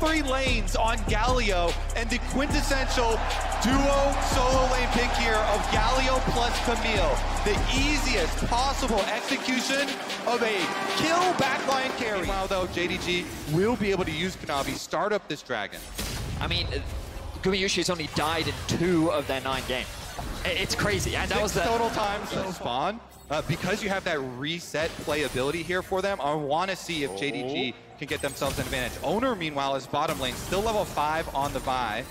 three lanes on Galio, and the quintessential duo solo lane pick here of Galio plus Camille. The easiest possible execution of a kill backline carry. Meanwhile though, JDG will be able to use Kanavi, start up this dragon. I mean, Gumayushi's only died in 2 of their 9 games. It's crazy, and that was the total times to spawn. Because you have that reset playability here for them, I want to see if JDG can get themselves an advantage. Owner, meanwhile, is bottom lane, still level 5 on the buy.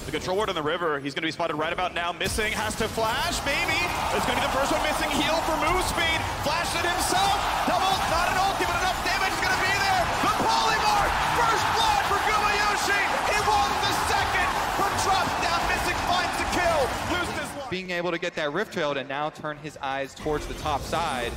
The control ward on the river, he's going to be spotted right about now. Missing, has to flash, maybe. It's going to be the first one missing. Heal for move speed. Flashed it himself. Double, not an ulti, but enough damage is going to be there. The polymorph, first blood for Gumayushi. He won the second, but drops down. Missing finds the kill. Loses his life. Being able to get that Rift Trail and now turn his eyes towards the top side.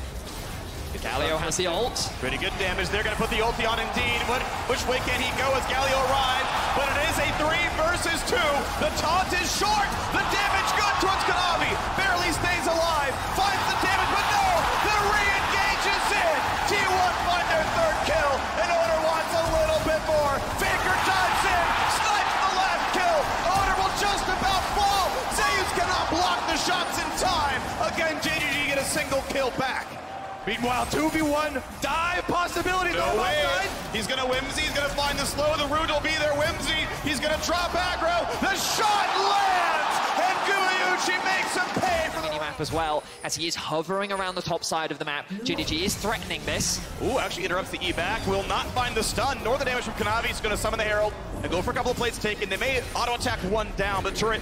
Galio has the ult. Pretty good damage. They're going to put the ulti on indeed. Which way can he go as Galio arrives? But it is a 3 versus 2. The taunt is short. The damage good towards Kanavi. Barely stays alive. Finds the damage, but no! The re-engage is in. T1 find their 3rd kill. And Owner wants a little bit more. Faker dives in. Snipes the last kill. Owner will just about fall. Zeus cannot block the shots in time. Again, JDG get a single kill back. Meanwhile, 2v1 dive possibility. No way. He's going to Whimsy. He's going to find the slow. The root will be there. Whimsy. He's going to drop aggro. The shot lands. And Gumayushi makes him pay for the Map as well, as he is hovering around the top side of the map. JDG is threatening this. Ooh, actually interrupts the E back. Will not find the stun nor the damage from Kanavi. He's going to summon the Herald and go for a couple of plates taken. They may auto-attack 1 down. The turret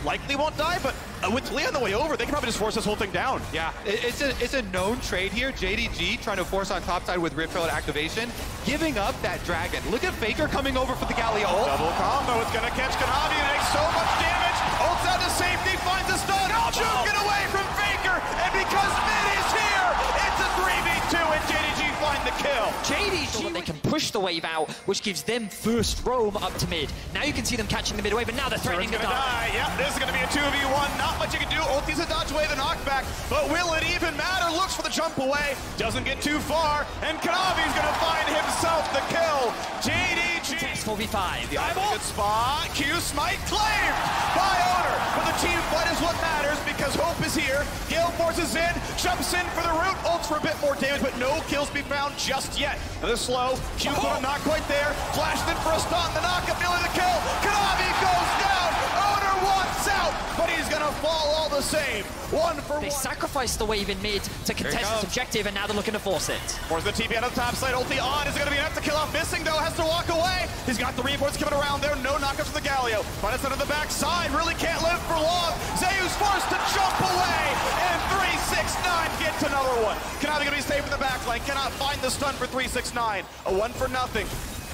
likely won't die, but with Lee on the way over, they can probably just force this whole thing down. Yeah, it's a known trade here. JDG trying to force on top side with Rift Trail activation, giving up that dragon. Look at Faker coming over for the Galio ult. Double combo, it's gonna catch Kanavi and makes so much damage. Ults out to safety, finds a stun, juking away from Faker, and because mid is here, it's a 3v2 and JDG find the kill. JDG, they can push the wave out, which gives them first roam up to mid. Now you can see them catching the mid wave, and now they're threatening to die. Yeah, this is gonna be a 2v1. Not much you can do. Ulti's a dodge away the knockback, but will it even matter? Looks for the jump away, doesn't get too far, and Kanavi's gonna find himself the kill. JDG. 4v5. Good spot. Q smite claimed by Owner, but the team fight is what matters because Hope is here. Gale forces in, jumps in for the root, ults for a bit more damage, but no kills be found just yet. The slow. Q not quite there. Flashed in for a stun. The knockup, nearly the kill. Kanavi goes down. Owner wants out, but he's gonna fall all the same. 1 for 1. They sacrificed the wave in mid to contest this objective, and now they're looking to force it. Force the TP out of the top side. Ulti on. Is it gonna be enough to kill off? Missing though. Has to walk away. He's got the reinforcements coming around there. No knockups from the Galio. But it's under the back side. Really can't live for long. Zeus forced to jump away. And 369 gets another one. Kanavi gonna be safe in the back line. Cannot find the stun for 369. A 1 for nothing.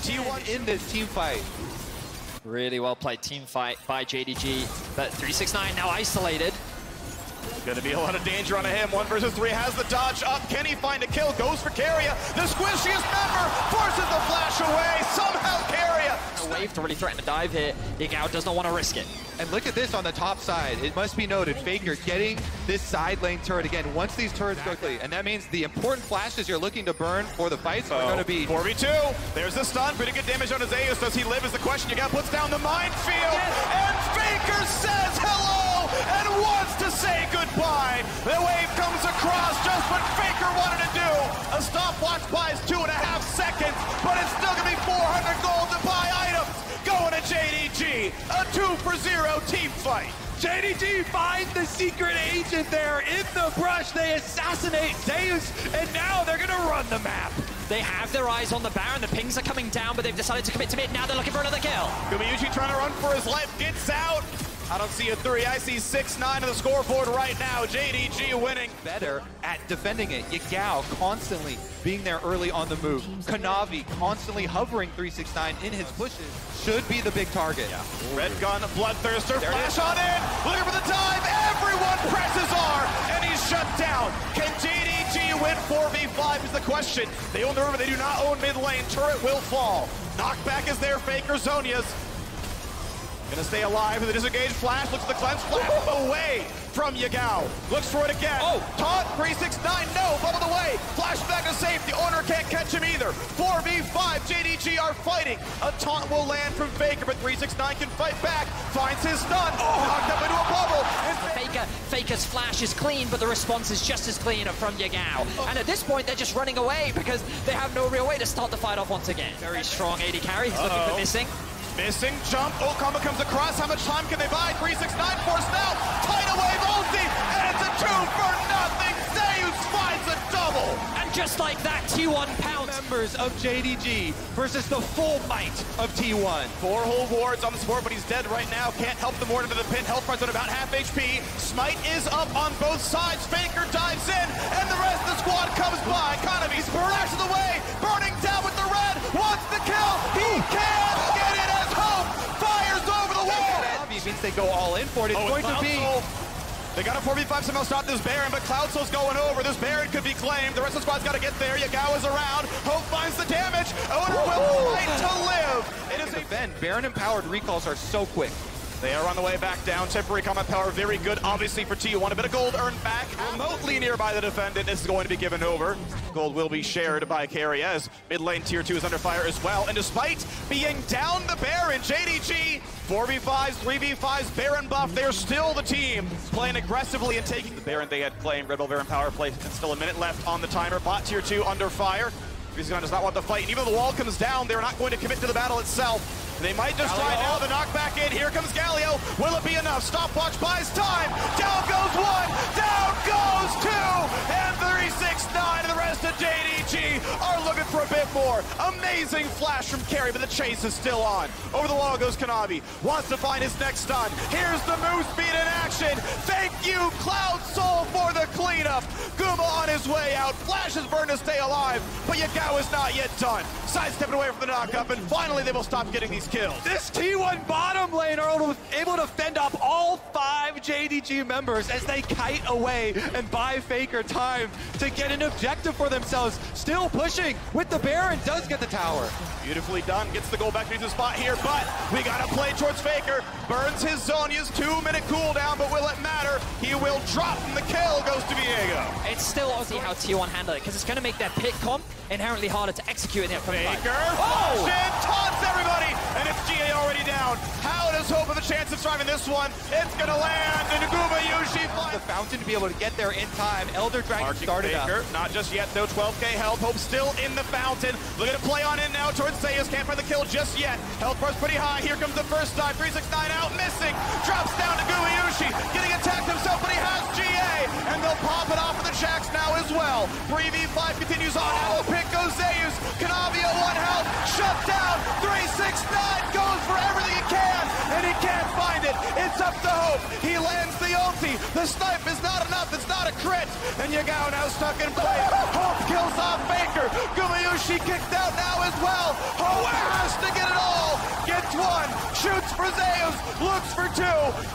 T1 in this team fight. Really well played team fight by JDG, but 369 now isolated. Gonna be a lot of danger on him. 1 versus 3 has the dodge up. Can he find a kill? Goes for Carrier. The squishiest member forces the flash away. Somehow Carrier. A wave to really threaten to dive here. Yigao does not want to risk it. And look at this on the top side. It must be noted, Faker getting this side lane turret again. Once these turrets quickly, and that means the important flashes you're looking to burn for the fights are going to be 4v2. There's the stun. Pretty good damage on Zeus. Does he live is the question. Yigao puts down the minefield. And Faker says hello and wants to say goodbye. The wave comes across just what Faker wanted to do. A stopwatch buys 2.5 seconds, but it's still gonna be 400 gold to buy items. Going to JDG, a 2-for-0 team fight. JDG finds the secret agent there in the brush. They assassinate Zeus, and now they're gonna run the map. They have their eyes on the Baron. The pings are coming down, but they've decided to commit to mid. Now they're looking for another kill. Gumayushi trying to run for his life, gets out. I don't see a 3. I see 6-9 on the scoreboard right now. JDG winning. Better at defending it. Yigao constantly being there early on the move. Kanavi constantly hovering 369 in his pushes. Should be the big target. Yeah. Red gun, Bloodthirster, flash on in. Looking for the dive. Everyone presses R, and he's shut down. Can JDG win 4v5 is the question. They own the river. They do not own mid lane. Turret will fall. Knockback is there. Faker Zonia's. Gonna stay alive with the disengaged flash. Looks at the cleanse flash away from Yagao. Looks for it again. Oh! Taunt, 369, no, bubbled away. Flashback to safety. Owner can't catch him either. 4v5, JDG are fighting. A taunt will land from Faker, but 369 can fight back. Finds his stun. Knocked up into a bubble. And Faker's flash is clean, but the response is just as clean from Yagao. And at this point, they're just running away because they have no real way to start the fight off once again. Very strong AD carry. He's looking for missing. Missing jump. Combo comes across. How much time can they buy? 369 forced out. Tidal wave ulti, and it's a 2-for-0. Zeus finds a double. And just like that, T1 pounds. Members of JDG versus the full might of T1. 4 whole wards on the support, but he's dead right now. Can't help them more into the pit. Health bar's at about half HP. Smite is up on both sides. Faker dives in, and the rest of the squad comes by. Economy splashes away. Burning down with the red. Wants the kill. He can't get it as Hope fires over the wall. It means they go all in for it. It's going to be... They got a 4v5 somehow stop this Baron, but CloudSoul's going over. This Baron could be claimed. The rest of the squad's got to get there. Yagao is around. Hope finds the damage. Owner will fight to live. It is a Ben, Baron empowered recalls are so quick. They are on the way back down. Temporary combat power, very good, obviously, for T1. A bit of gold earned back. Remotely nearby the defendant. This is going to be given over. Gold will be shared by Carry as mid lane tier 2 is under fire as well. And despite being down the Baron, JDG, 4v5s, 3v5s, Baron buff, they're still the team playing aggressively and taking the Baron they had claimed. Red Bull Baron power play, and still a minute left on the timer. Bot tier 2 under fire. Rizgan does not want the fight, and even though the wall comes down, they're not going to commit to the battle itself. They might just try now the knockback in. Here comes Galio. Will it be enough? Stopwatch buys time. Down goes 1, down goes 2, and 369 and the rest of JDG are looking for a bit more. Amazing flash from Carry, but the chase is still on. Over the wall goes Kanavi. Wants to find his next stun. Here's the move speed in action. Thank you, CloudSoul, for the cleanup. Guma on his way out. Flash is burned to stay alive, but Yagao is not yet done. Sidestepping away from the knockup, and finally they will stop getting these kills. This T1 bottom lane are able to fend off all 5 JDG members as they kite away and buy Faker time to get an objective for themselves. Still pushing with the Baron, does get the tower. Beautifully done, gets the goal back to the spot here, but we gotta play towards Faker. Burns his zone, he has 2-minute cooldown, but will it matter? He will drop, and the kill goes to Viego. It's still obviously how T1 handle it, because it's going to make their pit comp inherently harder to execute in the upcoming fight. Faker, taunts everybody, and it's GA already down. How does Hope have a chance of surviving this one? It's gonna land, and Naguma Yushi finds the fountain to be able to get there in time. Elder Dragon started Faker, up. not just yet though, 12k health. Hope still in the fountain. Looking to play on in now towards Zeus, can't find the kill just yet. Health bar's pretty high, here comes the first dive. 369 out, missing. Drops down to Yushi, getting attacked himself, but he has GA, and they'll pop it off of the Jacks now as well. 3v5 continues on, out of the pick goes Zeus. Kanavi at 1 health, shut down. 369 goes for everything he can, and he can't find it. It's up to Hope. He lands the ulti. The snipe is not enough. It's not a crit. And Yagao now stuck in place. Hope kills off Faker. Gumayushi kicked out now as well. Hope has to get it all. Gets 1. Shoots for Zeus. Looks for 2.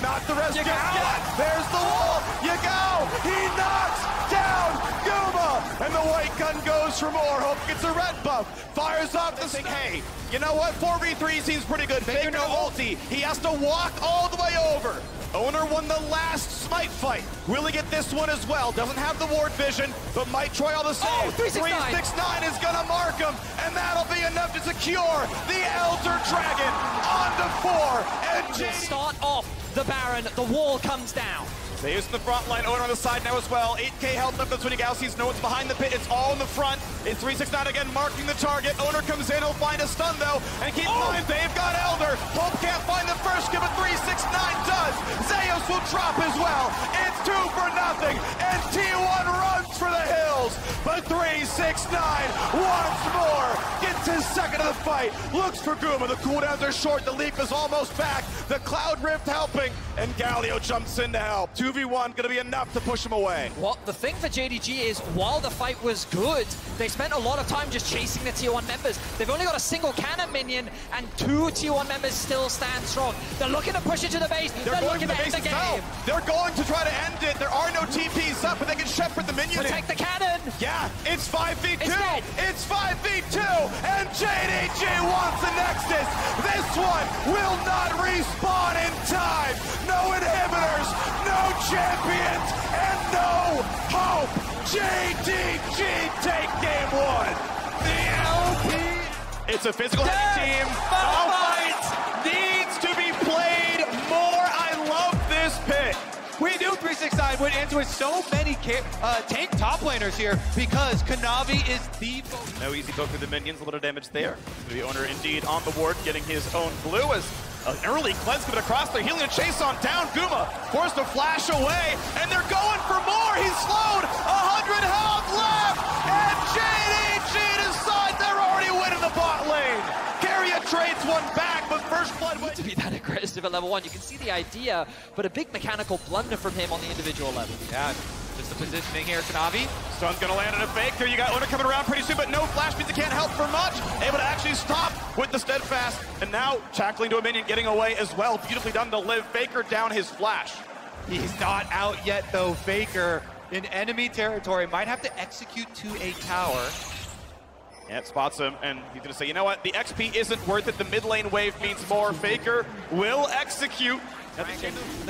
Not the rest just yet. There's the wall. Yagao. He knocks down Guma. And the white gun goes for more. Hope gets a red buff. Fires off the thing. Hey, you know what? 4v3 seems pretty good. Faker no ulti. He has to walk all the way over. Owner won the last Smite fight. Will he get this one as well? Doesn't have the ward vision, but might try all the same. Oh, 369 is gonna mark him, and that'll be enough to secure the Elder Dragon onto 4. And start off the Baron, the wall comes down. Zeus in the front line, Owner on the side now as well. 8k health left, that's when Yagao sees no one's behind the pit. It's all in the front. It's 369 again, marking the target. Owner comes in, he'll find a stun though, and keep in mind, they've got Elder. Hope can't find the first kill, but 369 does. Zeus will drop as well. It's 2-0, and T1 runs for the hills. But 369 once more gets his second of the fight. Looks for Guma, the cooldowns are short, the leap is almost back. The Cloud Rift helping, and Galio jumps in to help. 2v1 gonna be enough to push him away. Well, the thing for JDG is, while the fight was good, they spent a lot of time just chasing the tier 1 members. They've only got a single cannon minion, and 2 tier 1 members still stand strong. They're looking to push it to the base. They're looking to end the game. They're going to try to end it. There are no TPs up, but they can shepherd the minions. Protect the cannon. Yeah, it's 5v2. It's dead. It's 5v2, and JDG wants the Nexus. This this one will not respawn in time. No inhibitors, no champions, and no hope. JDG take game one. The LP. It's a physical heavy team. The fight needs to be played more. I love this pick. We knew 369 would enter with so many tank top laners here because Kanavi is the focus. No easy poke through the minions, a little damage there. The owner indeed on the ward, getting his own blue as an early cleanse coming across there, healing a chase on down. Guma forced to flash away, and they're going for more. He's slowed, 100 health left, and JDG decides they're already winning the bot lane. Carrier trades one back, but first blood went to be that aggressive at level 1. You can see the idea, but a big mechanical blunder from him on the individual level. Yeah, just the positioning here, Kanavi. Stun's gonna land in a faker. You got owner coming around pretty soon, but no flash means it can't help for much. Able to actually stop with the steadfast, and now tackling to a minion, getting away as well. Beautifully done to live. Faker down his flash. He's not out yet though. Faker in enemy territory might have to execute to a tower. Yeah, it spots him, and he's gonna say, you know what, the XP isn't worth it. The mid lane wave means more. Faker will execute. They're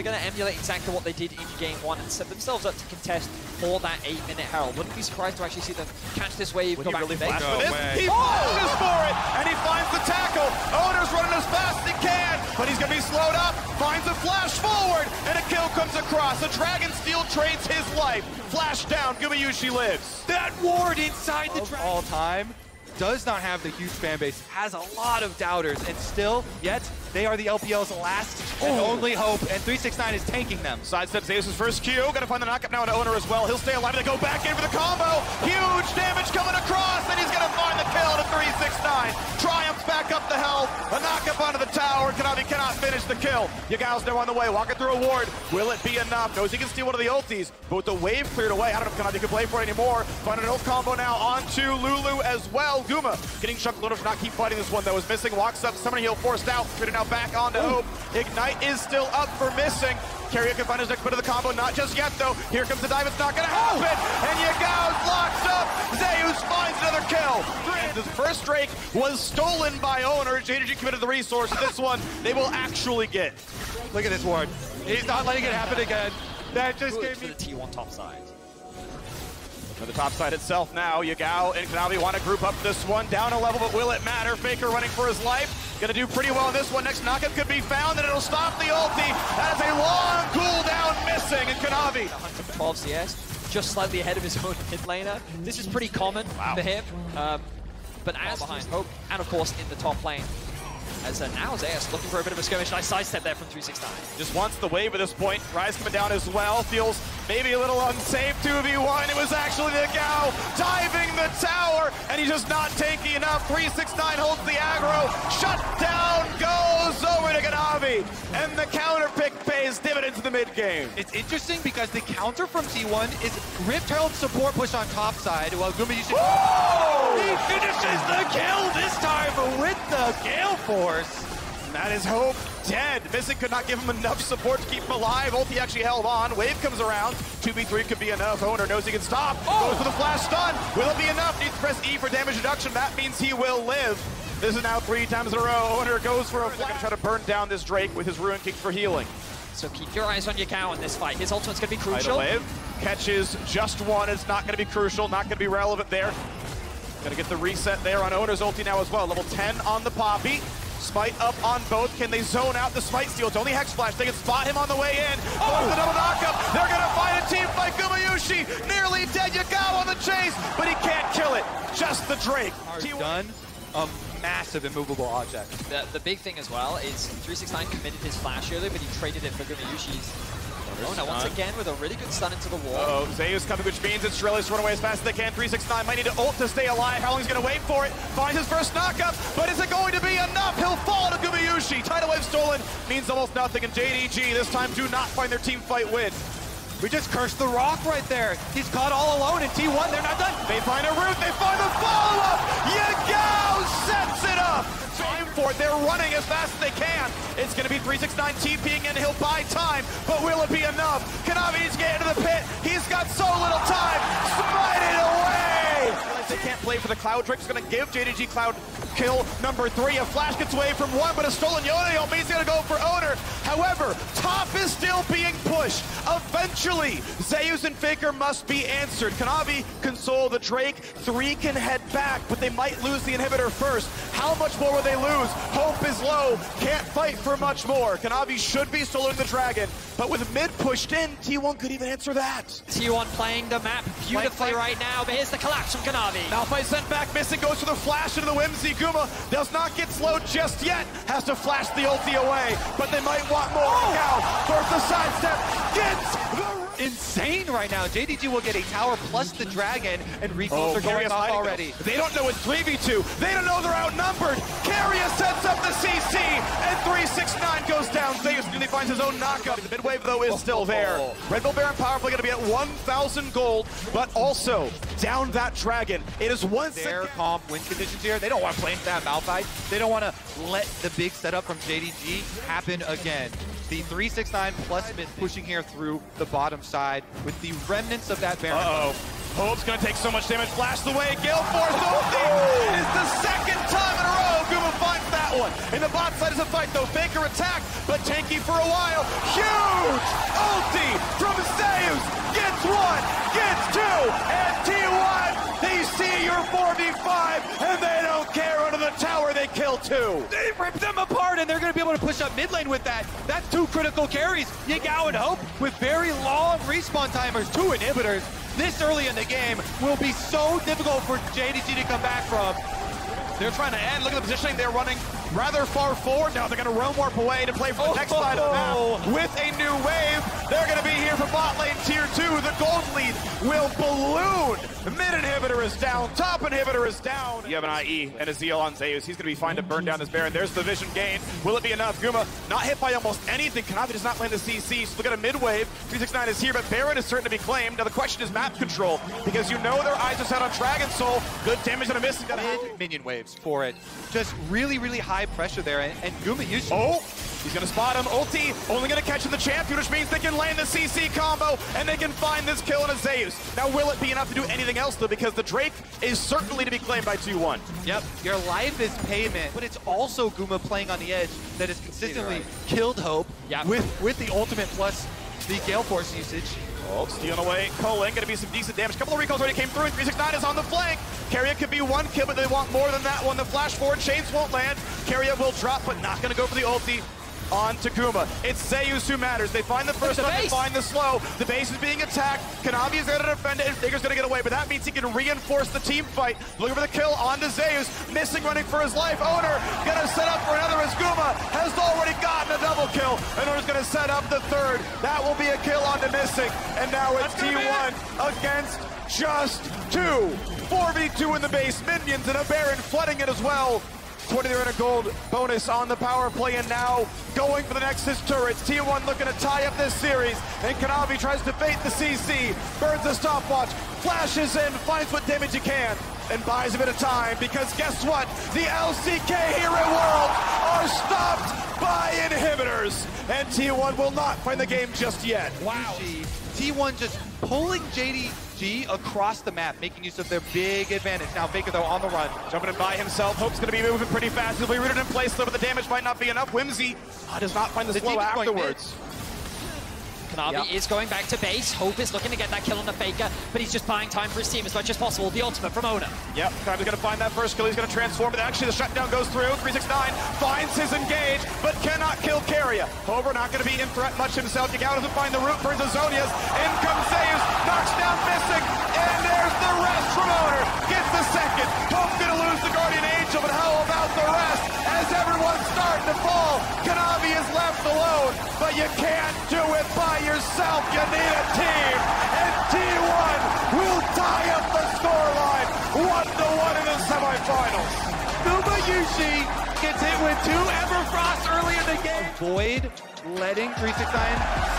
going to emulate exactly what they did in game 1 and set themselves up to contest for that 8-minute herald. Wouldn't be surprised to actually see them catch this wave. Would he really flash for this? He flashes for it, and he finds the tackle. Owner's running as fast as he can, but he's going to be slowed up. Finds a flash forward, and a kill comes across. A Dragon Steel trades his life. Flash down, Gumayushi lives. That ward inside the Dragon all time does not have the huge fan base, has a lot of doubters, and still, yet, they are the LPL's last and only hope, and 369 is tanking them. Sidestep Zeus' first Q, gotta find the knockup now on owner as well. He'll stay alive, they go back in for the combo. Huge damage coming across, and he's gonna find the kill to 369. Triumphs back up the health, a knockup onto the tower. Kanavi cannot finish the kill. Yagao's now on the way, walking through a ward. Will it be enough? Knows he can steal one of the ultis, but with the wave cleared away, I don't know if Kanavi can play for it anymore. Find an ult combo now onto Lulu as well. Guma getting chunked. Luna should not keep fighting this one though. Is missing, walks up, summoning heal forced out. Now back onto Hope. Ignite is still up for missing. Carrier can find his next bit of the combo, not just yet though. Here comes the dive, it's not gonna happen. And Yagao's locked up. Zeus finds another kill. The first Drake was stolen by owner. JDG committed the resources. This one they will actually get. Look at this ward. He's not letting it happen again. That just gave me the T1 top side. For the top side itself now, Yagao and Kanavi want to group up this one. Down a level, but will it matter? Faker running for his life. Gonna do pretty well in this one. Next knockup could be found, and it'll stop the ulti. That is a long cooldown missing, and Kanavi. 112 CS, just slightly ahead of his own mid laner. This is pretty common for him. But as behind Hope, and of course in the top lane. As now Zeus looking for a bit of a skirmish. Nice sidestep there from 369. Just wants the wave at this point. Rise coming down as well. Feels maybe a little unsafe. 2v1. It was actually the Gao diving the tower, and he's just not tanky enough. 369 holds the aggro. Shut down goes over to Kanavi, and the counter pick pays dividends in the mid game. It's interesting because the counter from T1 is Rift Herald support push on top side. While Gumayushi he finishes the kill this time with the Gale Force. That is Hope dead. Missing could not give him enough support to keep him alive. Ulti actually held on. Wave comes around. 2v3 could be enough. Owner knows he can stop. Goes for the flash stun. Will it be enough? Needs to press E for damage reduction. That means he will live. This is now 3 times in a row. Owner goes for a flash. They're going to try to burn down this Drake with his Ruin King for healing. So keep your eyes on Yagao in this fight. His ultimate's going to be crucial. Tidal wave catches just one. It's not going to be crucial. Not going to be relevant there. Going to get the reset there on Owner's ulti now as well. Level 10 on the Poppy. Smite up on both. Can they zone out the Smite steal? It's only Hex Flash. They can spot him on the way in. Oh, the double knockup. They're going to find a team fight. Gumayushi nearly dead. Yagao on the chase, but he can't kill it. Just the Drake. Done a massive immovable object. The big thing as well is 369 committed his flash earlier, but he traded it for Gumayushi's. Oh no, once again with a really good stun into the wall. Zeus coming, which means it's Shrillis run away as fast as they can. 369 might need to ult to stay alive. How long he's going to wait for it? Finds his first knockup, but is it going to be enough? He'll fall to Gumayushi. Tidal wave stolen means almost nothing, and JDG this time do not find their team fight win. We just cursed the rock right there. He's caught all alone in T1. They're not done. They find a route. They find the follow-up. Yagao sets it up. Time for it. They're running as fast as they can. It's going to be 369 TPing in. He'll buy time, but will it be enough? Kanavi needs to get into the pit. He's got so little time. Smite it away. They can't play for the Cloud Drake. It's going to give JDG Cloud kill number 3. A flash gets away from one, but a stolen Yone means he's gonna go for Owner. However, top is still being pushed. Eventually, Zeus and Faker must be answered. Kanavi console the Drake. 3 can head back, but they might lose the inhibitor first. How much more will they lose? Hope is low. Can't fight for much more. Kanavi should be soloing the Dragon, but with mid pushed in, T1 could even answer that. T1 playing the map beautifully right now, but here's the collapse from Kanavi. Malphite sent back, missing, goes for the flash into the Whimsy. Guma does not get slowed just yet. Has to flash the ulti away, but they might want more. Now, first the sidestep, gets the... Insane right now. JDG will get a tower plus the dragon, and recalls are going off already. They don't know it's 3v2. They don't know they're outnumbered. Keria sets up the CC, and 369 goes down. Zeus nearly finds his own knockup. The mid wave, though, is still there. Red Bull Baron Powerful going to be at 1,000 gold, but also down that dragon. It is once their comp win conditions here. They don't want to play into that Malphite. They don't want to let the big setup from JDG happen again. The 369 plus mid pushing here through the bottom side with the remnants of that Baron. Hope's gonna take so much damage. Flash the way. Gale Force ulti. It is the second time in a row. Guma finds that one. In the bot side is a fight though. Faker attack, but tanky for a while. Huge ulti from Zeus. Gets 1, gets 2, and T1. They see your 4v5, and they don't care. Under the tower, they kill 2. They rip them apart, and they're going to be able to push up mid lane with that. That's 2 critical carries. Yagao and Hope with very long respawn timers, 2 inhibitors. This early in the game will be so difficult for JDG to come back from. They're trying to end. Look at the positioning. They're running rather far forward. Now they're going to roam warp away to play for the next side of the map. With a new wave, they're going to be here for bot lane tier 2. The gold lead will balloon. Mid inhibitor is down. Top inhibitor is down. You have an IE and a Zeal on Zeus. He's going to be fine to burn down this Baron. There's the vision gain. Will it be enough? Guma not hit by almost anything. Kanavi does not land the CC. So look at a mid wave. 369 is here, but Baron is certain to be claimed. Now the question is map control, because you know their eyes are set on Dragon Soul. Good damage and a miss. Mid minion waves for it. Just really, really high pressure there, and Guma usually... He's gonna spot him. Ulti only gonna catch the champion, which means they can land the CC combo and they can find this kill in a Zeus. Now, will it be enough to do anything else though? Because the Drake is certainly to be claimed by 2-1. Yep, your life is payment, but it's also Guma playing on the edge that has consistently killed Hope with the ultimate plus the Gale Force usage. Stealing away, Colin, gonna be some decent damage. Couple of recalls already came through, and 369 is on the flank. Keria could be 1 kill, but they want more than that one. The flash forward, chains won't land. Keria will drop, but not gonna go for the ulti. On to Guma. It's Zeus who matters. They find the first one, they find the slow. The base is being attacked. Kanavi is there to defend it, and Faker's gonna get away, but that means he can reinforce the team fight. Looking for the kill onto Zeus. Missing, running for his life. Owner gonna set up for another as Guma has already gotten a double kill. And Owner's gonna set up the third. That will be a kill onto Missing. And now it's T1 against just 2. 4v2 in the base. Minions and a Baron flooding it as well. 20 there in a gold bonus on the power play, and now going for the Nexus turrets. T1 looking to tie up this series, and Kanavi tries to bait the CC, burns the stopwatch, flashes in, finds what damage he can, and buys a bit of time, because guess what? The LCK Hero Worlds are stopped by inhibitors, and T1 will not find the game just yet. Wow. T1 just pulling JDG across the map, making use of their big advantage. Now Faker, though, on the run. Jumping in by himself. Hope's going to be moving pretty fast. He'll be rooted in place, though, but the damage might not be enough. Whimsy does not find the slow afterwards. Kanavi is going back to base. Hope is looking to get that kill on the Faker, but he's just buying time for his team as much as possible. The ultimate from Owner. Yep, Kanavi's going to find that first kill. He's going to transform, but actually the shutdown goes through. 369 finds his engage, but cannot kill Keria. However, not going to be in threat much himself. Yagao doesn't find the root, burns Azonias. In comes Zeus, knocks down Missing, and there's the rest from Owner. Gets the second. Hope's going to lose the Guardian Angel, but how about the rest? As everyone's starting to fall, Kanavi is left alone, but you can't do it by yourself. You need a team, and T1 will tie up the scoreline 1-1 in the semifinals. Guma Yushi gets hit with 2 Everfrost early in the game. Avoid letting 369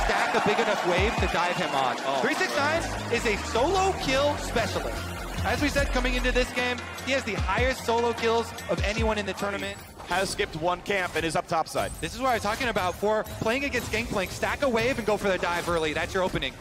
stack a big enough wave to dive him on. 369 is a solo kill specialist. As we said coming into this game, he has the highest solo kills of anyone in the tournament. has skipped one camp and is up top side. This is what I was talking about for playing against Gangplank. Stack a wave and go for the dive early. That's your opening.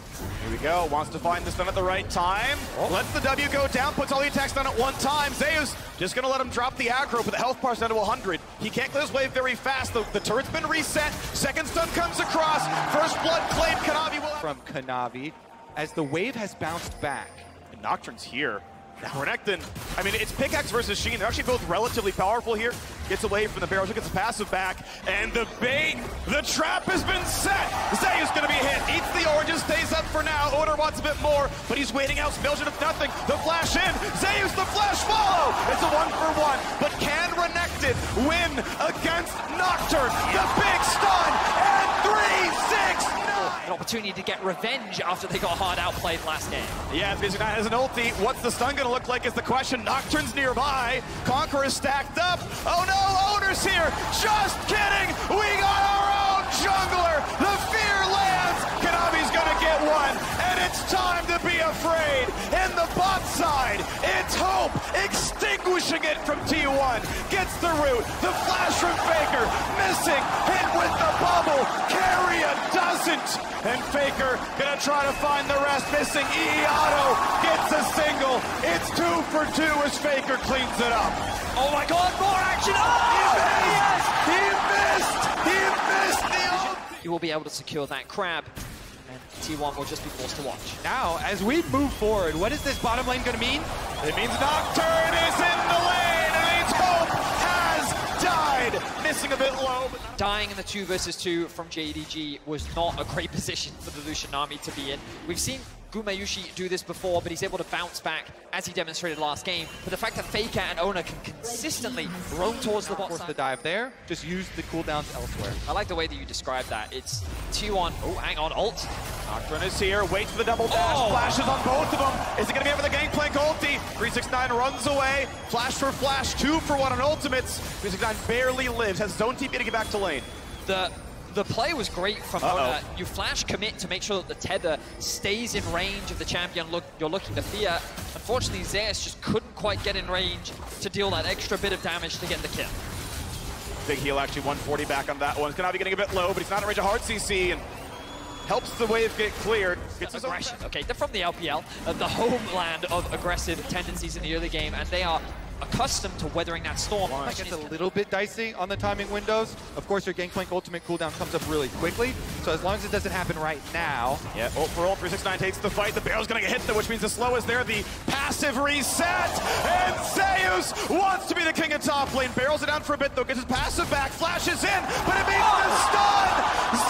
Here we go. Wants to find the stun at the right time. Lets the W go down, puts all the attacks down at one time. Zeus just going to let him drop the aggro, but the health bar's down to 100. He can't clear his wave very fast. The turret's been reset. Second stun comes across. First blood claimed. Kanavi will... From Kanavi, as the wave has bounced back. And Nocturne's here. Renekton, I mean, it's Pickaxe versus Sheen. They're actually both relatively powerful here. Gets away from the barrels, gets the passive back, and the bait, the trap has been set. Zeus gonna be hit, eats the oranges, stays up for now. Oner wants a bit more, but he's waiting out. Belgian of nothing, the flash in. Zeus, the flash follow. It's a 1-for-1, but can Renekton win against Nocturne? The big stun, and 3-6. An opportunity to get revenge after they got hard outplayed last game. Yeah, Basic 9 has an ulti. What's the stun gonna look like is the question. Nocturne's nearby. Conqueror is stacked up. Oh no, Oner's here. Just kidding. We got our own jungler. The fear lands. Kanavi's gonna get one. And it's time to be afraid. In the bot side, it's Hope extinguishing it from T1. Gets the root. The flash from Faker. Missing. Hit with the bubble. Keria doesn't. And Faker gonna try to find the rest. Missing. Auto gets a single. It's 2 for 2 as Faker cleans it up. Oh my god, more action! Oh, yes! He missed the ult! He will be able to secure that crab, and T1 will just be forced to watch. Now, as we move forward, what is this bottom lane going to mean? It means Nocturne is in the lane, and it means Hope has died. Missing a bit low. But dying in the 2 versus 2 from JDG was not a great position for the Lucian army to be in. We've seen Gumayushi do this before, but he's able to bounce back as he demonstrated last game. But the fact that Faker and Oner can consistently roam towards the bot Force side. the dive there, just use the cooldowns elsewhere. I like the way that you described that. It's T1, oh, hang on, ult. Nocturne is here, waits for the double dash, flashes on both of them. Is it gonna be over the Gangplank ulti? 369 runs away, flash for flash, 2 for 1 on ultimates. 369 barely lives, has zone TP to get back to lane. The play was great from Oner. You flash commit to make sure that the tether stays in range of the champion you're looking to fear. Unfortunately, Zeus just couldn't quite get in range to deal that extra bit of damage to get the kill. Big heal actually, 140 back on that one. It's gonna be getting a bit low, but he's not in range of hard CC and helps the wave get cleared. Gets his Aggression. Okay, they're from the LPL, the homeland of aggressive tendencies in the early game, and they are accustomed to weathering that storm. That gets a little bit dicey on the timing windows. Of course, your Gangplank ultimate cooldown comes up really quickly, so as long as it doesn't happen right now. Yeah, ult for ult, 369 takes the fight. The barrel's gonna get hit though, which means the slow is there. The passive reset, and Zeus wants to be the king of top lane. Barrels it down for a bit though, gets his passive back, flashes in, but it means the stun!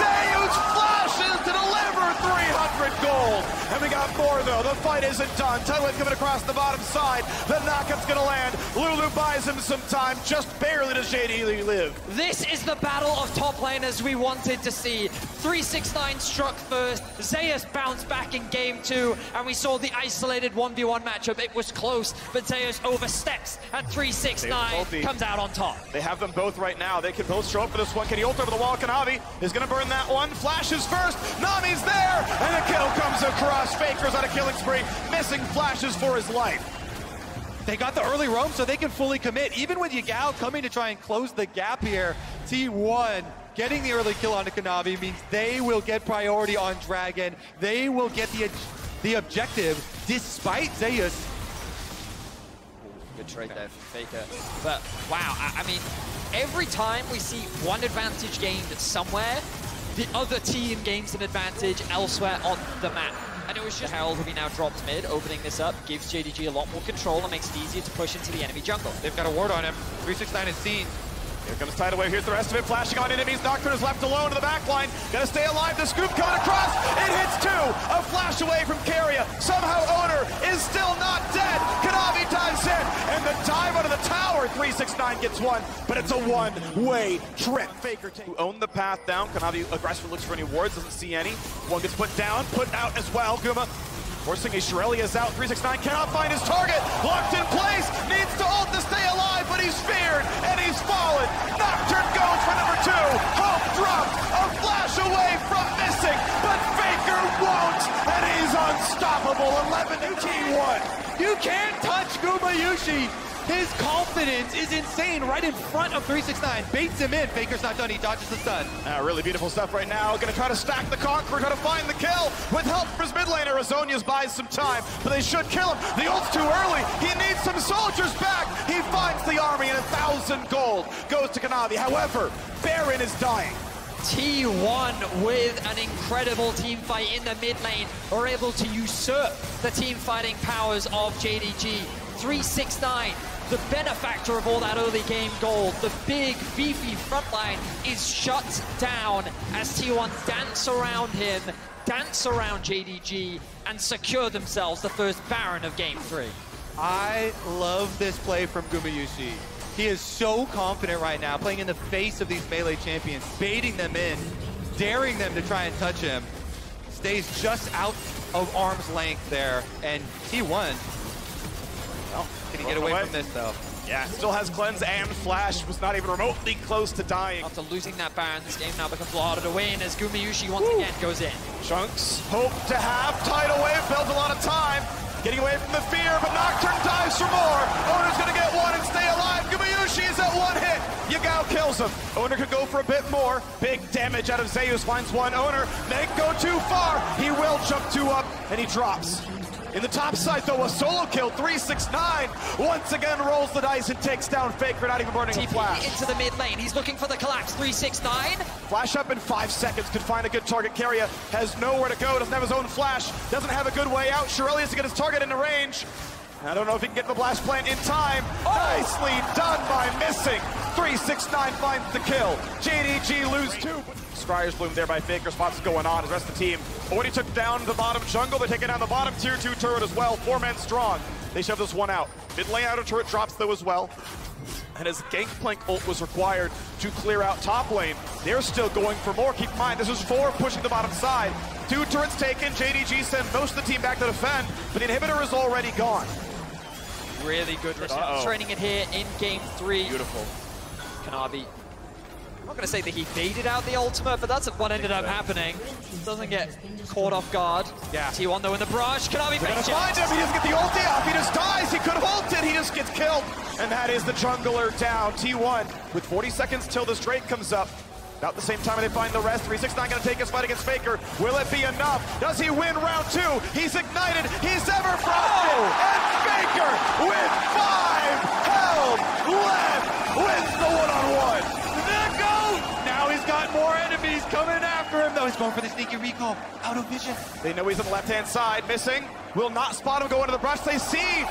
Zeus flashes to deliver 300 gold! And we got more though, the fight isn't done. Tidewave coming across the bottom side, the knockup's gonna land. Lulu buys him some time, just barely does JDG live. This is the battle of top laners we wanted to see. 369 struck first, Zeus bounced back in game 2, and we saw the isolated 1v1 matchup. It was close, but Zeus oversteps, and 369 comes out on top. They have them both right now. They can both show up for this one. Can he ult over the wall? Kanavi is gonna burn that one. Flashes first, Nami's there, and a kill comes across. Faker's on a killing spree, missing flashes for his life. They got the early roam, so they can fully commit. Even with Yagao coming to try and close the gap here, T1 getting the early kill onto Kanavi means they will get priority on Dragon. They will get the objective despite Zeus. Good trade there from Faker. But wow, I mean, every time we see one advantage gained somewhere, the other team gains an advantage elsewhere on the map. And it was just Herald, who we now dropped mid, opening this up, gives JDG a lot more control and makes it easier to push into the enemy jungle. They've got a ward on him. 369 is seen. Here comes Tidewave, here's the rest of it, flashing on enemies. Nocturne is left alone in the back line. Gonna stay alive, the scoop coming across. It hits 2, a flash away from Keria. Somehow Oner is still not dead. Kanavi dives in, and the dive out of the tower. 369 gets one, but it's a one-way trip. Faker who owned the path down. Kanavi aggressively looks for any wards, doesn't see any. One gets put down, put out as well. Guma forcing a Shirelli is out. 369 cannot find his target. Locked in place, needs to ult to stay alive, but he's feared, and he's fallen. Nocturne goes for number 2. Hope dropped, a flash away from missing, but Faker won't, and he's unstoppable. 11 to T1. You can't touch Gumayushi. His confidence is insane right in front of 369. Baits him in. Faker's not done. He dodges the stun. Really beautiful stuff right now. Gonna try to stack the Conqueror, try to find the kill. With help from his mid laner, Azonia's buys some time, but they should kill him. The ult's too early. He needs some soldiers back. He finds the army, and 1,000 gold goes to Kanavi. However, Baron is dying. T1 with an incredible team fight in the mid lane are able to usurp the team fighting powers of JDG. 369, the benefactor of all that early game gold, the big beefy frontline is shut down as T1 dance around him, dance around JDG, and secure themselves the first Baron of game 3. I love this play from Gumayushi. He is so confident right now, playing in the face of these melee champions, baiting them in, daring them to try and touch him. Stays just out of arm's length there, and T1, well, can he get away from this though? Yeah, still has cleanse and flash, was not even remotely close to dying. After losing that Baron, this game now becomes harder to win as Gumayushi once again goes in. Chunks hope to have tidal wave, builds a lot of time. Getting away from the fear, but Nocturne dives for more. Owner's gonna get one and stay alive. Gumayushi is at one hit. Yagao kills him. Owner could go for a bit more. Big damage out of Zeus, finds one. Owner may go too far. He will jump 2 up, and he drops. In the top side, though, a solo kill. 369 once again rolls the dice and takes down Faker, not even burning a flash. Into the mid lane. He's looking for the collapse. 369. Flash up in 5 seconds, could find a good target. Keria has nowhere to go, doesn't have his own flash, doesn't have a good way out. Shirelli to get his target into range. I don't know if he can get the blast plant in time. Nicely done by missing. 369 finds the kill. JDG lose 2. Scryer's bloom there by Faker. Spots going on. The rest of the team already took down the bottom jungle. They're taking down the bottom tier 2 turret as well. 4 men strong. They shove this one out. Mid lane outer turret drops though as well. And as Gangplank ult was required to clear out top lane, they're still going for more. Keep in mind, this is 4 pushing the bottom side. 2 turrets taken. JDG send most of the team back to defend, but the inhibitor is already gone. Really good training it here in game 3. Beautiful. Kanavi, I'm not going to say that he baited out the ultimate, but that's what ended up happening. Doesn't get caught off guard. Yeah. T1 though in the brush. Kanavi They're gonna find him. He doesn't get the ulti off. He just dies. He could have ulted. He just gets killed. And that is the jungler down. T1 with 40 seconds till this Drake comes up. About the same time they find the rest. 369 gonna take his fight against Faker. Will it be enough? Does he win round 2? He's ignited. He's ever frosted. And Faker with 5 held left wins the one-on-one. The GOAT! Now he's got more enemies coming after him though. He's going for the sneaky recall. Out of vision. They know he's on the left-hand side. Missing. Will not spot him go into the brush. They see. You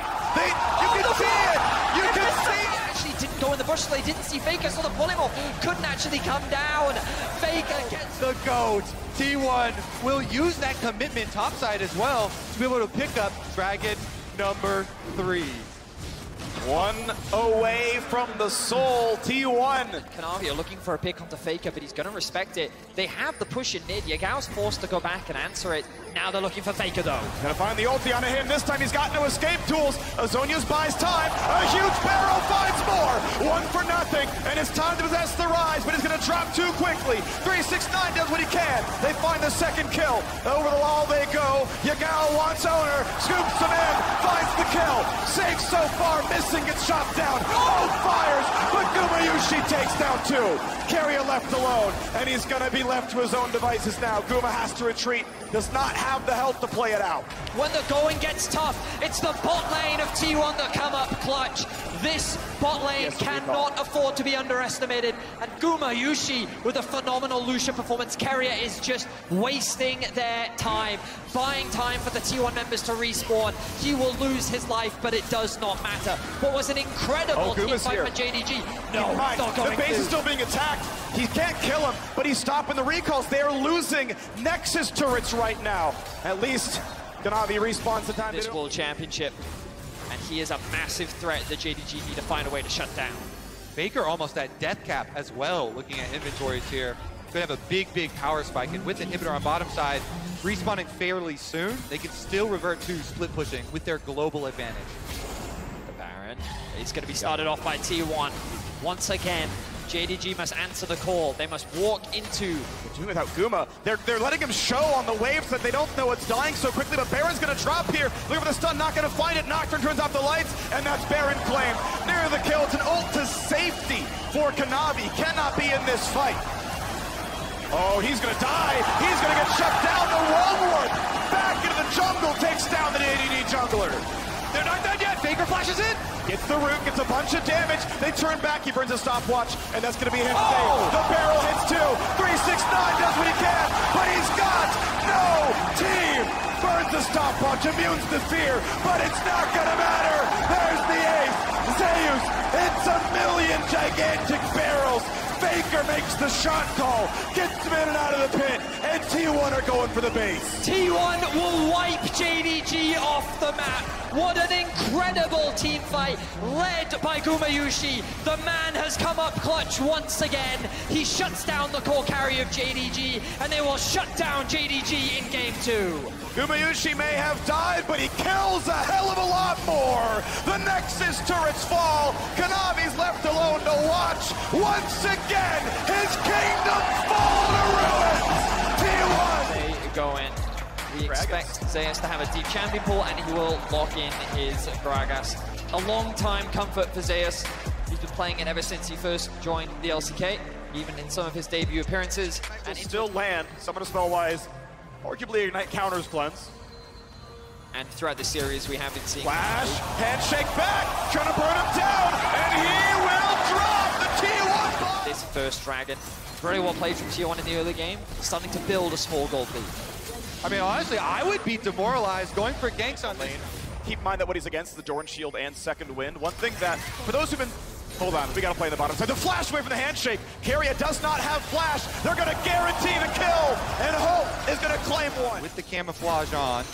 can see it. You can see it. Actually didn't go in the bush, so they didn't see Faker, so the polymorph couldn't actually come down. Faker gets The GOAT. T1 will use that commitment topside as well to be able to pick up Dragon number 3. 1 away from the soul. T1. Kanavi are looking for a pick onto Faker, but he's going to respect it. They have the push in mid. Yagao's forced to go back and answer it. Now they're looking for Faker, though. Gonna find the ulti onto him. This time he's got no escape tools. Azonia's buys time. A huge barrel finds more. 1 for nothing. And it's time to possess the rise, but he's gonna drop too quickly. 369 does what he can. They find the second kill. Over the wall they go. Yagao wants Owner. Scoops him in. Finds the kill. Safe so far. Missing gets shot down. Both fires. But Gumayushi takes down 2. Keria left alone. And he's gonna be left to his own devices now. Guma has to retreat. Does not have the health to play it out. When the going gets tough, it's the bot lane of T1 that come up clutch. This bot lane cannot afford to be underestimated. And Gumayushi with a phenomenal Lucia performance. Keria is just wasting their time, buying time for the T1 members to respawn. He will lose his life, but it does not matter. What was an incredible team fight for JDG. No, not going the base is still being attacked. He can't kill him, but he's stopping the recalls. They are losing Nexus turrets right now. At least Kanavi respawns the time. This World Championship, and he is a massive threat that JDG need to find a way to shut down. Faker almost at death cap as well, looking at inventories here. Could have a big power spike, and with inhibitor on bottom side, respawning fairly soon, they can still revert to split pushing with their global advantage. The Baron is going to be started off by T1. Once again, JDG must answer the call. They must walk into... They're doing without Guma. They're letting him show on the waves that they don't know it's dying so quickly, but Baron's gonna drop here. Looking for the stun, not gonna find it. Nocturne turns off the lights, and that's Baron claimed. Near the kill, it's an ult to safety for Kanavi. Cannot be in this fight. Oh, he's gonna die. He's gonna get shut down. The wrong one. Back into the jungle, takes down the JDG jungler. They're not done yet. Faker flashes in. Gets the root, gets a bunch of damage. They turn back. He burns a stopwatch, and that's gonna be a hit save. The barrel hits too. 369 does what he can, but he's got no team. Burns the stopwatch, immunes the fear, but it's not gonna matter. There's the ace. Zeus, it's a million gigantic barrels. Faker makes the shot call, gets him in and out of the pit, and T1 are going for the base. T1 will wipe JDG off the map. What an incredible team fight, led by Gumayushi. The man has come up clutch once again. He shuts down the core carry of JDG, and they will shut down JDG in game 2. Gumayushi may have died, but he kills a hell of a lot more. The Nexus turrets fall. Kanavi's left alone to watch. Once again, his kingdom fall to ruins. T1. They go in. We expect Zeus to have a deep champion pool, and he will lock in his Gragas. A long time comfort for Zeus. He's been playing it ever since he first joined the LCK, even in some of his debut appearances. And still land, summon a spell-wise. Arguably Ignite counters cleanse. And throughout the series, we have been seeing... Flash, handshake back, trying to burn him down, and he will drop the T1 bomb. This first dragon, very well played from T1 in the early game, starting to build a small gold lead. I mean, honestly, I would be demoralized going for ganks on lane. Keep in mind that what he's against is the Doran Shield and Second Wind. One thing that, for those who've been... Hold on, we gotta play the bottom side. The flash away from the handshake. Keria does not have flash. They're gonna guarantee the kill, and Hope is gonna claim one. With the camouflage on.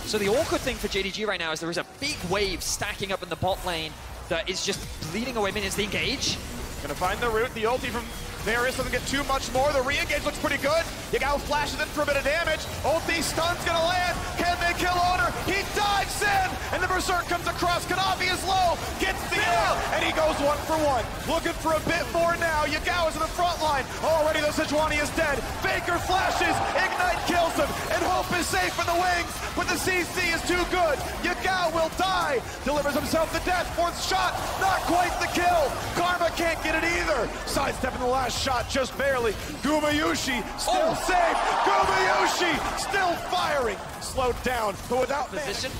So the awkward thing for JDG right now is there is a big wave stacking up in the bot lane that is just bleeding away minions. They engage. Gonna find the root. The ulti from Varus doesn't get too much more. The re-engage looks pretty good. Yagao flashes in for a bit of damage. Ulti stun's gonna land. Can they kill Owner? He dives in, and the Berserk comes across. Kanavi is low, gets the air, and he goes 1 for 1. Looking for a bit more now. Yagao is in the front line. Already the Sejuani is dead. Faker flashes, Ignite kills him, and Hope is safe in the wings, but the CC is too good. Yagao will die, delivers himself the death. 4th shot, not quite the kill. Karma can't get it either. Sidestepping the last shot just barely. Gumayushi still safe. Gumayushi still firing. Slowed down, but without position.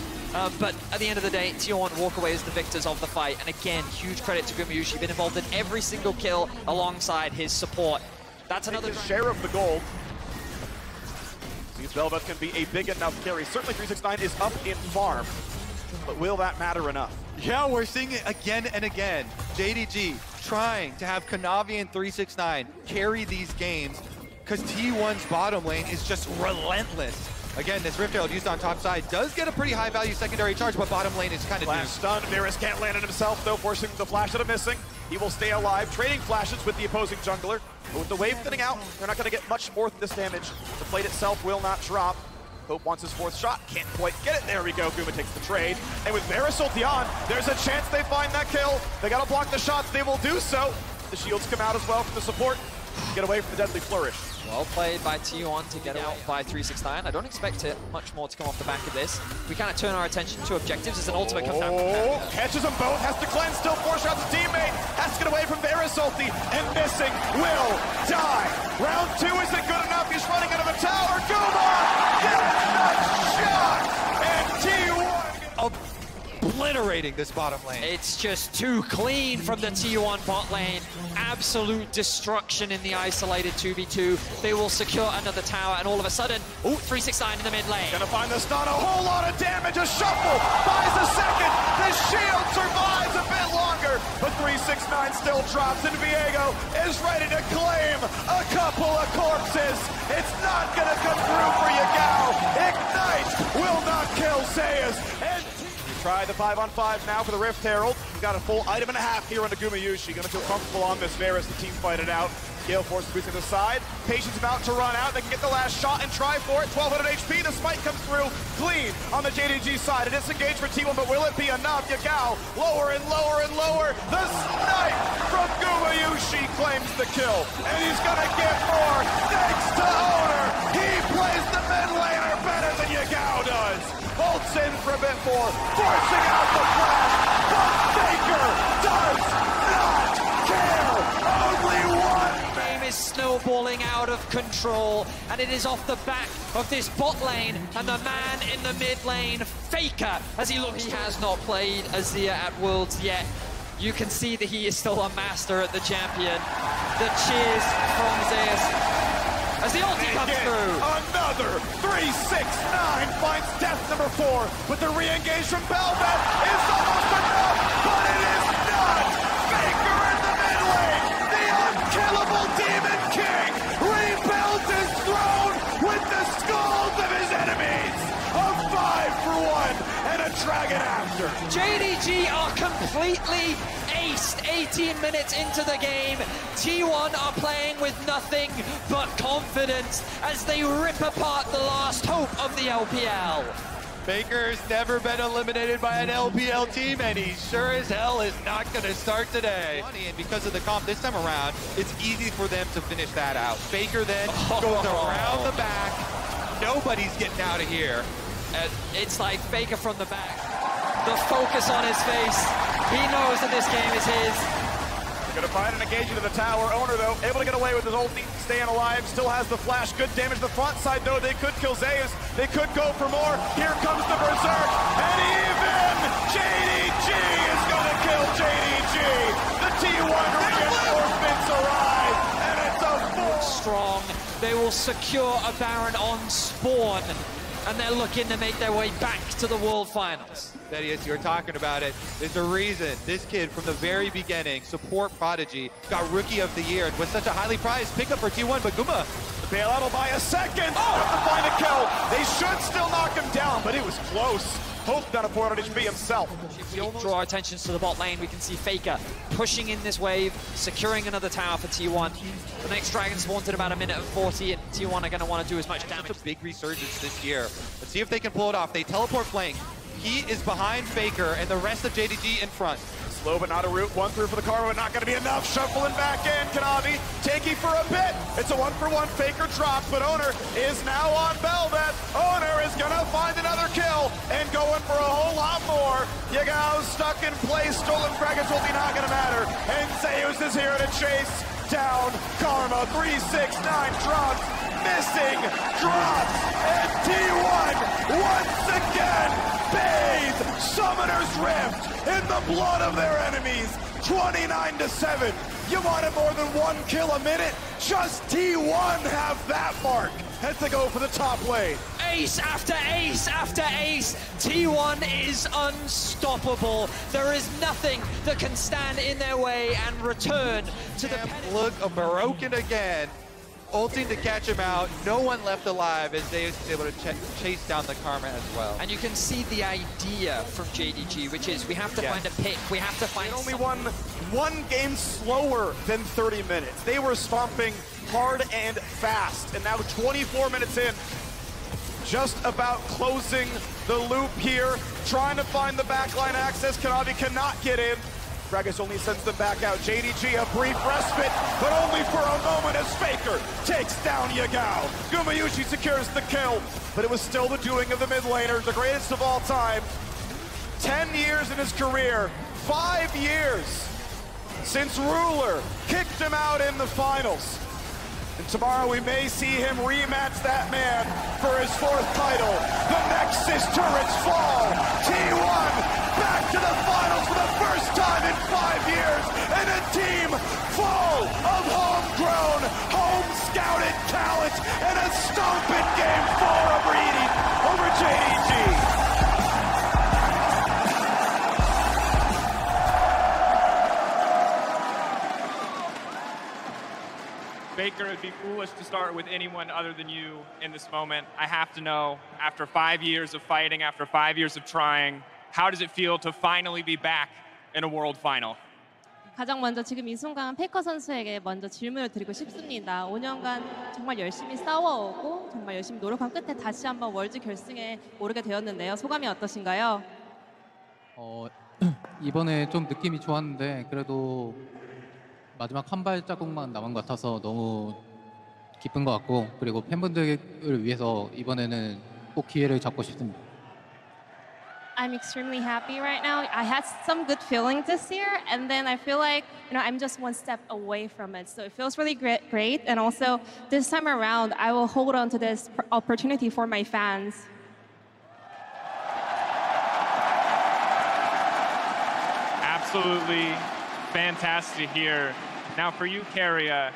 But at the end of the day, T1 walk away as the victors of the fight. And again, huge credit to Gumayushi. Been involved in every single kill alongside his support. That's another share of the gold. These Velvet can be a big enough carry. Certainly 369 is up in farm, but will that matter enough? Yeah, we're seeing it again and again. JDG trying to have Kanavi and 369 carry these games because T1's bottom lane is just relentless. Again, this Rift Herald used on top side does get a pretty high value secondary charge, but bottom lane is kind of flash stun. Varus can't land it himself, though, forcing the flash that are missing. He will stay alive, trading flashes with the opposing jungler. But with the wave thinning out, they're not going to get much more than this damage. The plate itself will not drop. Hope wants his 4th shot, can't quite get it. There we go, Guma takes the trade. And with Varus ulti on, there's a chance they find that kill. They gotta block the shots, they will do so. The shields come out as well from the support. Get away from the deadly flourish. Well played by T1 to get out by 369. I don't expect much more to come off the back of this. We kind of turn our attention to objectives as an ultimate comes down. Catches them both, has to cleanse, still 4 shots a teammate. Has to get away from Varus ulti, and missing will die. Round 2 isn't good enough, he's running out of a tower. Guma gets the shot, and T1 obliterating this bottom lane. It's just too clean from the T1 bot lane. Absolute destruction in the isolated 2v2. They will secure another tower, and all of a sudden, 369 in the mid lane. Gonna find the stun, a whole lot of damage, a shuffle, buys a second, the shield survives a bit longer, but 369 still drops, and Viego is ready to claim a couple of corpses. It's not gonna come through for Yagao. Ignite will not kill Zeus, and try the 5-on-5 now for the Rift Herald. He's got a full item and a half here on the Gumayushi. Gonna feel comfortable on this Varus. The team fight it out. Gale Force boosting the side. Patience about to run out. They can get the last shot and try for it. 1200 HP. The smite comes through. clean on the JDG side. A disengage for T1, but will it be enough? Yagao lower and lower and lower. The snipe from Gumayushi claims the kill, and he's gonna get more thanks to Owner. He plays the mid laner better than Yagao does. Bolts in for a bit more, forcing out the flash, but Faker does not care. Only one. Game is snowballing out of control, and it is off the back of this bot lane, and the man in the mid lane, Faker, as he looks, he has not played Azir at Worlds yet. You can see that he is still a master at the champion. The cheers from Zeus as the ulti comes through. Another 3-6-9 finds death number 4, but the re-engage from Belvet is almost enough, but it is not. Faker in the mid lane, the unkillable Demon King rebuilds his throne with the skulls of his enemies. A 5-for-1 and a dragon after. JDG are completely aced 18 minutes into the game. T1 are playing with nothing but confidence as they rip apart the last hope of the LPL. Faker's never been eliminated by an LPL team, and he sure as hell is not going to start today. And because of the comp this time around, it's easy for them to finish that out. Faker then goes around the back. Nobody's getting out of here. It's like Faker from the back. The focus on his face. He knows that this game is his. Gonna find an engagement to the tower. Owner, though, able to get away with his ulti, staying alive, still has the flash. Good damage to the front side, though. They could kill Zeus. They could go for more. Here comes the Berserk. And even JDG is gonna kill JDG. The T1 reinforcements arrive, and it's a 4. Strong. They will secure a Baron on spawn, and they're looking to make their way back to the World Finals. Thaddeus, you were talking about it. There's a reason this kid from the very beginning, support prodigy, got Rookie of the Year and was such a highly prized pickup for T1, but Guma. The bailout will buy a second. To find a kill. They should still knock him down, but it was close. Hope down a 400 HP himself. If we draw our attentions to the bot lane, we can see Faker pushing in this wave, securing another tower for T1. The next dragon spawns in about 1:40, and T1 are going to want to do as much damage. It's a big resurgence this year. Let's see if they can pull it off. They teleport flank. He is behind Faker, and the rest of JDG in front. Slow but not a root. 1 through for the Karma, but not going to be enough. Shuffling back in. Kanavi taking for a bit. It's a 1-for-1. Faker drops, but Owner is now on Belvet. Owner is going to find another kill and going for a whole lot more. Yagao stuck in place. Stolen frag is only not going to matter. And Zeus is here to chase down Karma. 3-6-9 drops. Missing drops. And T1 once again bathe Summoner's Rift in the blood of their enemies. 29-7. You wanted more than 1 kill a minute? Just T1 have that mark. Has to go for the top lane. Ace after ace after ace. T1 is unstoppable. There is nothing that can stand in their way and return to the look of Barokin again. Ulting to catch him out. No one left alive as Zeus is able to chase down the Karma as well. And you can see the idea from JDG, which is we have to find a pick. We have to find only one game slower than 30 minutes. They were stomping hard and fast. And now 24 minutes in, just about closing the loop here. Trying to find the backline access. Kanavi cannot get in. Gragas only sends them back out. JDG a brief respite, but only for a moment as Faker takes down Yagao. Gumayushi secures the kill, but it was still the doing of the mid laner, the greatest of all time. 10 years in his career, 5 years since Ruler kicked him out in the finals. And tomorrow we may see him rematch that man for his 4th title. The Nexus turrets fall. T1 back to the finals for the first time in 5 years. And a team full of homegrown, home-scouted talent. And a stomping game 4 over JDG. Baker, it'd be foolish to start with anyone other than you in this moment. I have to know, after 5 years of fighting, after 5 years of trying, how does it feel to finally be back in a world final? 가장 먼저 지금 이 순간 페이커 선수에게 먼저 질문을 드리고 싶습니다. 5년간 정말 열심히 싸워오고 정말 열심히 노력한 끝에 다시 한번 월드 결승에 오르게 되었는데요. 소감이 어떠신가요? 이번에 좀 느낌이 좋았는데 그래도 마지막 한 발자국만 남은 것 같아서 너무 기쁜 것 같고 그리고 팬분들을 위해서 이번에는 꼭 기회를 잡고 싶습니다. I'm extremely happy right now. I had some good feelings this year, and then I feel like I'm just one step away from it. So it feels really great. And also this time around, I will hold on to this opportunity for my fans. Absolutely fantastic to hear. Now for you, Karia,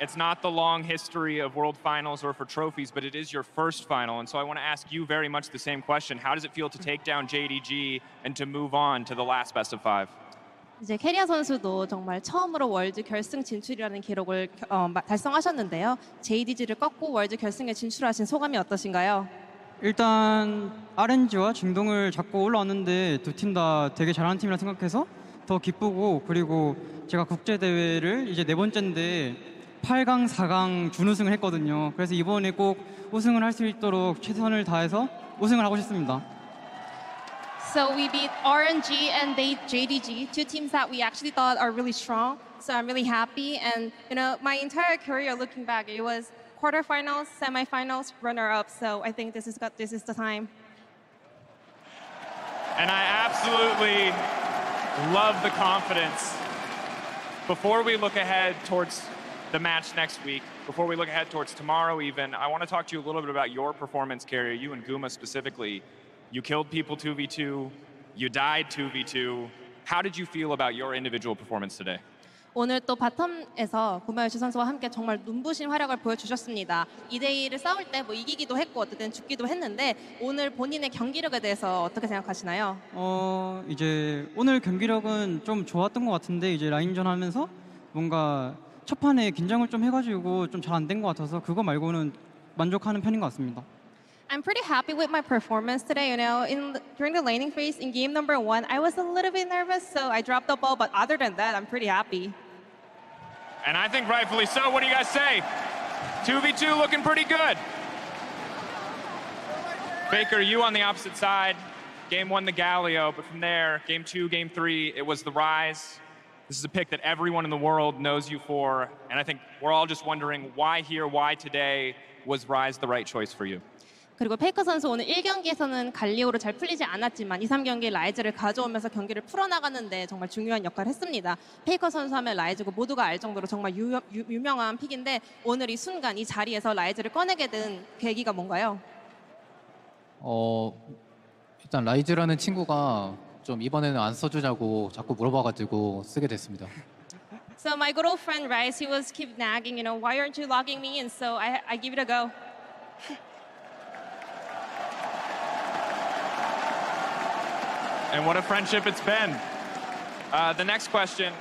it's not the long history of World Finals or for trophies, but it is your first final. And so I want to ask you very much the same question. How does it feel to take down JDG and to move on to the last best of five? 이제 캐리아 선수도 정말 처음으로 월드 결승 진출이라는 기록을 달성하셨는데요. JDG를 꺾고 월드 결승에 진출하신 소감이 어떠신가요? 일단 RNG와 중동을 잡고 올라왔는데 두 팀 다 되게 잘하는 팀이라 생각해서 더 기쁘고 그리고 제가 국제대회를 이제 네 번째인데 8강, 4강 준우승을 했거든요. 그래서 이번에 꼭 우승을 할 수 있도록 최선을 다해서 우승을 하고 싶습니다. So we beat RNG and they JDG, two teams that we actually thought are really strong. So I'm really happy. And my entire career, looking back, it was quarterfinals, semifinals, runner-up. So I think this is the time. And I absolutely love the confidence. Before we look ahead towards the match next week, before we look ahead towards tomorrow even, I want to talk to you a little bit about your performance, Karia, you and Guma specifically. You killed people 2v2, you died 2v2. How did you feel about your individual performance today? 오늘 또 바텀에서 구마요시 선수와 함께 정말 눈부신 활약을 보여주셨습니다. 2대2를 싸울 때 뭐 이기기도 했고 어쨌든 죽기도 했는데 오늘 본인의 경기력에 대해서 어떻게 생각하시나요? 이제 오늘 경기력은 좀 좋았던 것 같은데 이제 라인전 하면서 뭔가 첫 판에 긴장을 좀 해가지고 좀 잘 안 된 것 같아서 그거 말고는 만족하는 편인 것 같습니다. I'm pretty happy with my performance today. During the laning phase in game number 1, I was a little bit nervous, so I dropped the ball. But other than that, I'm pretty happy. And I think rightfully so. What do you guys say? 2v2 looking pretty good. Baker, you on the opposite side. Game 1, the Galio, but from there, game 2, game 3, it was the Rise. This is a pick that everyone in the world knows you for, and I think we're all just wondering why here, why today was Rise the right choice for you? 그리고 페이커 선수 오늘 1경기에서는 갈리오로 잘 풀리지 않았지만 2, 3경기 라이즈를 가져오면서 경기를 풀어나가는데 정말 중요한 역할을 했습니다. 페이커 선수 하면 라이즈고 모두가 알 정도로 정말 유명한 픽인데 오늘 이 순간 이 자리에서 라이즈를 꺼내게 된 계기가 뭔가요? 일단 라이즈라는 친구가 좀 이번에는 안 써주자고 자꾸 물어봐가지고 쓰게 됐습니다. So my good old friend Rice, he was keep nagging, why aren't you logging me in? So I give it a go. And what a friendship it's been. The next question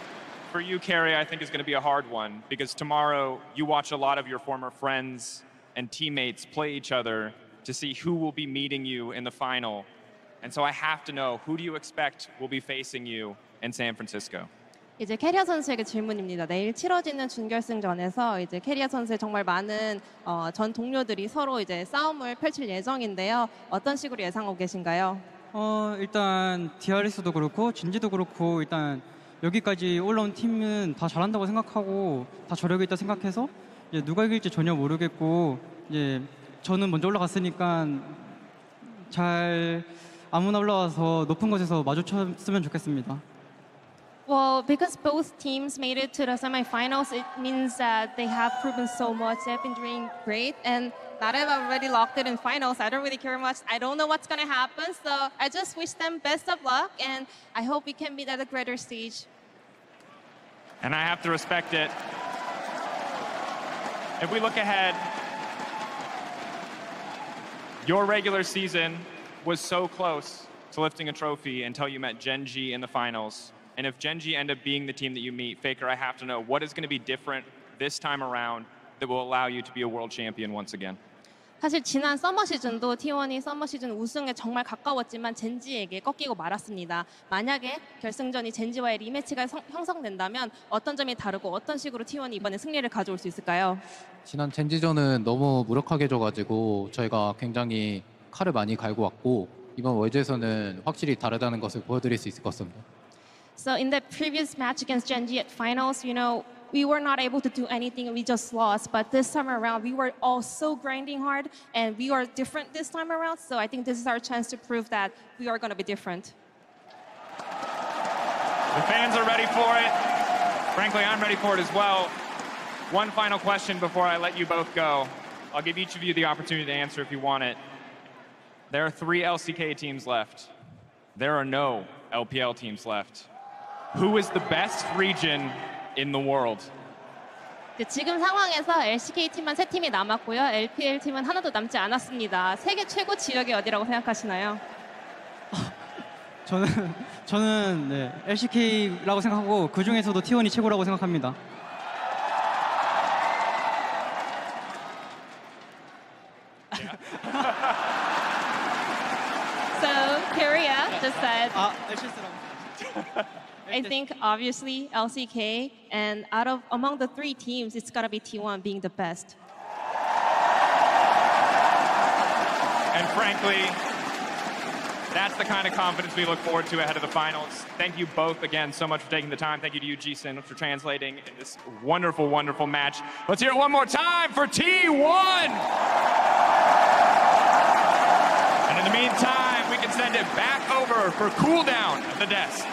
for you, Karia, I think is going to be a hard one because tomorrow you watch a lot of your former friends and teammates play each other to see who will be meeting you in the final. And so I have to know, who do you expect will be facing you in San Francisco? 이제 캐리아 선수에게 질문입니다. 내일 치러지는 준결승전에서 이제 캐리아 선수의 정말 많은 전 동료들이 서로 이제 싸움을 펼칠 예정인데요. 어떤 식으로 예상하고 계신가요? 일단 DRS도 그렇고 진지도 그렇고 일단 여기까지 올라온 팀은 다 잘한다고 생각하고 다 저력이 있다 생각해서 이제 누가 이길지 전혀 모르겠고 이제 저는 먼저 올라갔으니까 잘 아무나 올라와서 높은 곳에서 마주쳤으면 좋겠습니다. Well, because both teams made it to the semifinals, it means that they have proven so much. They've been doing great, and now that I've already locked it in finals, I don't really care much. I don't know what's going to happen, so I just wish them best of luck, and I hope we can meet at a greater stage. And I have to respect it. If we look ahead, your regular season was so close to lifting a trophy until you met Gen G in the finals. And if Gen G end up being the team that you meet, Faker, I have to know, what is going to be different this time around that will allow you to be a world champion once again? 사실 지난 서머 시즌도 T1이 서머 시즌 우승에 정말 가까웠지만 젠지에게 꺾이고 말았습니다. 만약에 결승전이 젠지와의 리매치가 형성된다면 어떤 점이 다르고 어떤 식으로 T1이 이번에 승리를 가져올 수 있을까요? 지난 젠지전은 너무 무력하게 져가지고 저희가 굉장히 칼을 많이 갈고 왔고 이번 월드에서는 확실히 다르다는 것을 보여드릴 수 있을 것 같습니다. So in the previous match against Genji at finals, we were not able to do anything. We just lost. But this time around, we were all so grinding hard, and we are different this time around. So I think this is our chance to prove that we are going to be different. The fans are ready for it. Frankly, I'm ready for it as well. One final question before I let you both go. I'll give each of you the opportunity to answer if you want it. There are 3 LCK teams left. There are no LPL teams left. Who is the best region in the world? 지금 상황에서 LCK 팀만 3팀이 남았고요. LPL 팀은 하나도 남지 않았습니다. 세계 최고 지역이 어디라고 생각하시나요? 저는 네, LCK라고 생각하고 그 중에서도 T1이 최고라고 생각합니다. So Korea just said. I think obviously LCK, and among the 3 teams, it's gotta be T1 being the best. And frankly, that's the kind of confidence we look forward to ahead of the finals. Thank you both again so much for taking the time. Thank you to you, Ji-Sin, for translating in this wonderful, wonderful match. Let's hear it one more time for T1! And in the meantime, we can send it back over for cool down at the desk.